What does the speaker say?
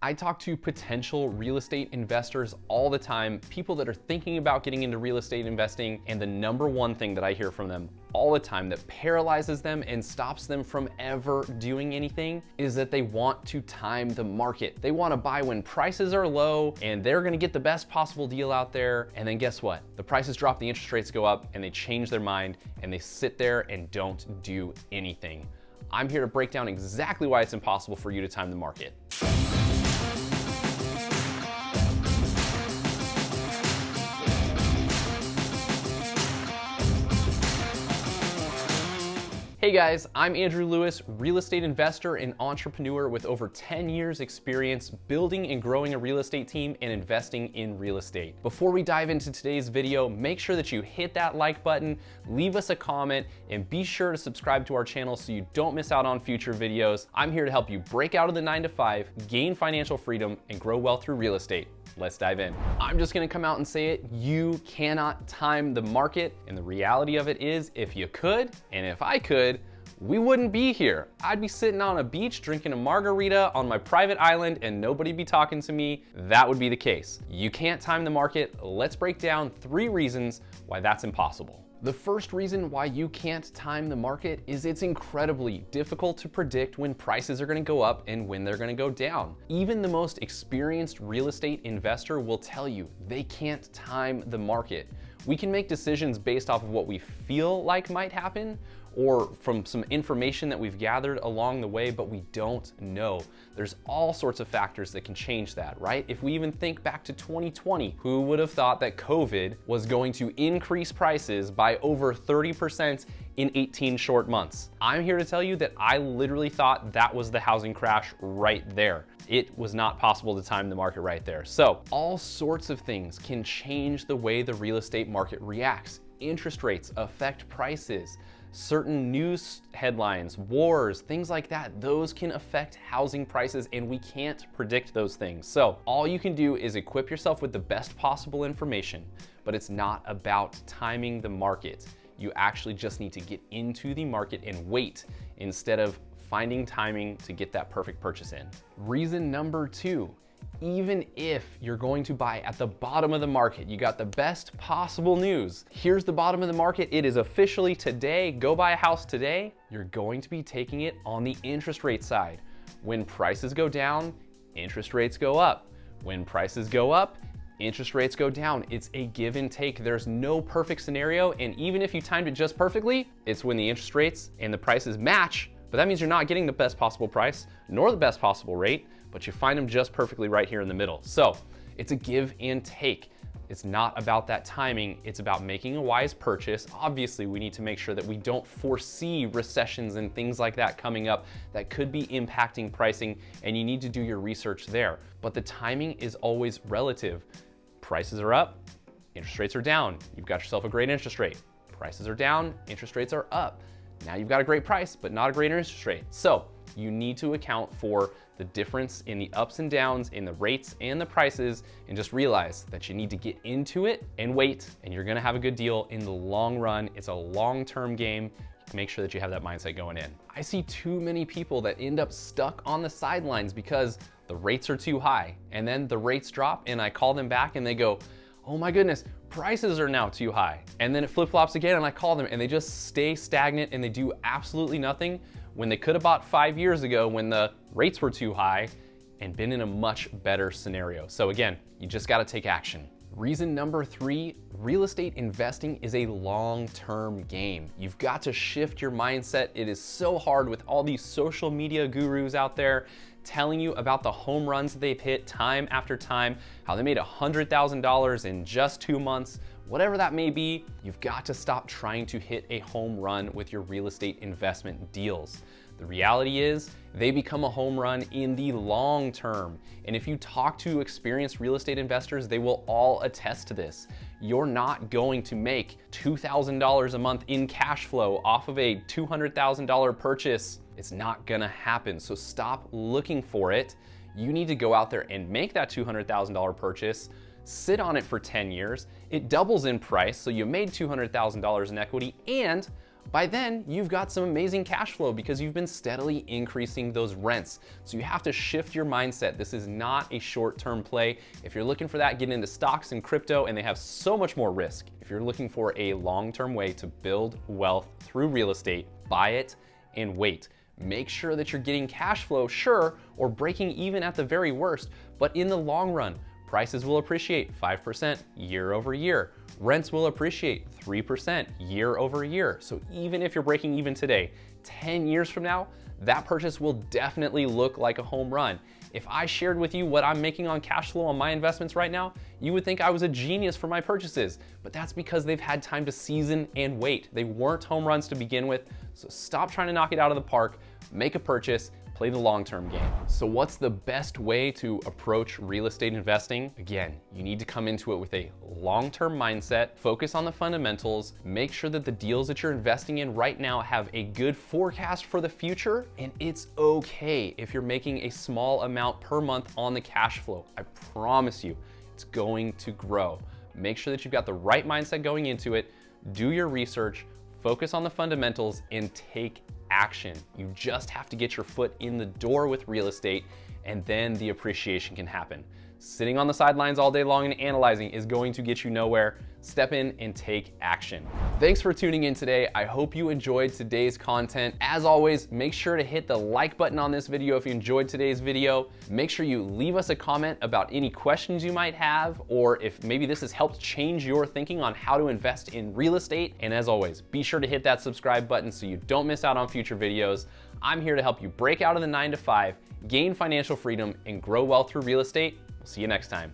I talk to potential real estate investors all the time, people that are thinking about getting into real estate investing, and the number one thing that I hear from them all the time that paralyzes them and stops them from ever doing anything is that they want to time the market. They want to buy when prices are low and they're going to get the best possible deal out there. And then guess what? The prices drop, the interest rates go up, and they change their mind and they sit there and don't do anything. I'm here to break down exactly why it's impossible for you to time the market. Hey guys, I'm Andrew Lewis, real estate investor and entrepreneur with over 10 years experience building and growing a real estate team and investing in real estate. Before we dive into today's video, make sure that you hit that like button, leave us a comment, and be sure to subscribe to our channel so you don't miss out on future videos. I'm here to help you break out of the 9-to-5, gain financial freedom, and grow wealth through real estate. Let's dive in. I'm just gonna come out and say it, you cannot time the market, and the reality of it is, if you could, and if I could, we wouldn't be here. I'd be sitting on a beach drinking a margarita on my private island and nobody'd be talking to me. That would be the case. You can't time the market. Let's break down 3 reasons why that's impossible. The first reason why you can't time the market is it's incredibly difficult to predict when prices are gonna go up and when they're gonna go down. Even the most experienced real estate investor will tell you they can't time the market. We can make decisions based off of what we feel like might happen or from some information that we've gathered along the way, but we don't know. There's all sorts of factors that can change that, right? If we even think back to 2020, who would have thought that COVID was going to increase prices by over 30% in 18 short months? I'm here to tell you that I literally thought that was the housing crash right there. It was not possible to time the market right there. So all sorts of things can change the way the real estate market reacts. Interest rates affect prices. Certain news headlines, wars, things like that, those can affect housing prices and we can't predict those things. So all you can do is equip yourself with the best possible information, but it's not about timing the market. You actually just need to get into the market and wait instead of finding timing to get that perfect purchase in. Reason number 2, even if you're going to buy at the bottom of the market, you got the best possible news. Here's the bottom of the market. It is officially today. Go buy a house today. You're going to be taking it on the interest rate side. When prices go down, interest rates go up. When prices go up, interest rates go down. It's a give and take. There's no perfect scenario. And even if you timed it just perfectly, it's when the interest rates and the prices match. But that means you're not getting the best possible price nor the best possible rate, but you find them just perfectly right here in the middle. So it's a give and take. It's not about that timing. It's about making a wise purchase. Obviously, we need to make sure that we don't foresee recessions and things like that coming up that could be impacting pricing, and you need to do your research there. But the timing is always relative. Prices are up, interest rates are down. You've got yourself a great interest rate. Prices are down, interest rates are up. Now you've got a great price, but not a great interest rate. So you need to account for the difference in the ups and downs in the rates and the prices, and just realize that you need to get into it and wait, and you're gonna have a good deal in the long run. It's a long-term game. Make sure that you have that mindset going in. I see too many people that end up stuck on the sidelines because the rates are too high, and then the rates drop, and I call them back and they go, oh my goodness, prices are now too high. And then it flip-flops again and I call them and they just stay stagnant and they do absolutely nothing when they could have bought 5 years ago when the rates were too high and been in a much better scenario. So again, you just gotta take action. Reason number 3, real estate investing is a long-term game. You've got to shift your mindset. It is so hard with all these social media gurus out there telling you about the home runs that they've hit time after time, how they made $100,000 in just 2 months, whatever that may be. You've got to stop trying to hit a home run with your real estate investment deals. The reality is they become a home run in the long term. And if you talk to experienced real estate investors, they will all attest to this. You're not going to make $2,000 a month in cash flow off of a $200,000 purchase. It's not gonna happen. So stop looking for it. You need to go out there and make that $200,000 purchase, sit on it for 10 years. It doubles in price. So you made $200,000 in equity, and By then, you've got some amazing cash flow because you've been steadily increasing those rents. So you have to shift your mindset. This is not a short-term play. If you're looking for that, get into stocks and crypto, and they have so much more risk. If you're looking for a long-term way to build wealth through real estate, buy it and wait. Make sure that you're getting cash flow, sure, or breaking even at the very worst, but in the long run, prices will appreciate 5% year over year. Rents will appreciate 3% year over year. So even if you're breaking even today, 10 years from now, that purchase will definitely look like a home run. If I shared with you what I'm making on cash flow on my investments right now, you would think I was a genius for my purchases, but that's because they've had time to season and wait. They weren't home runs to begin with, so stop trying to knock it out of the park, make a purchase, play the long-term game. So what's the best way to approach real estate investing? Again, you need to come into it with a long-term mindset, focus on the fundamentals, make sure that the deals that you're investing in right now have a good forecast for the future, and it's okay if you're making a small amount per month on the cash flow. I promise you, it's going to grow. Make sure that you've got the right mindset going into it, do your research, focus on the fundamentals, and take action. You just have to get your foot in the door with real estate, and then the appreciation can happen. Sitting on the sidelines all day long and analyzing is going to get you nowhere. Step in and take action. Thanks for tuning in today. I hope you enjoyed today's content. As always, make sure to hit the like button on this video if you enjoyed today's video. Make sure you leave us a comment about any questions you might have, or if maybe this has helped change your thinking on how to invest in real estate. And as always, be sure to hit that subscribe button so you don't miss out on future videos. I'm here to help you break out of the 9 to 5, gain financial freedom, and grow wealth through real estate. We'll see you next time.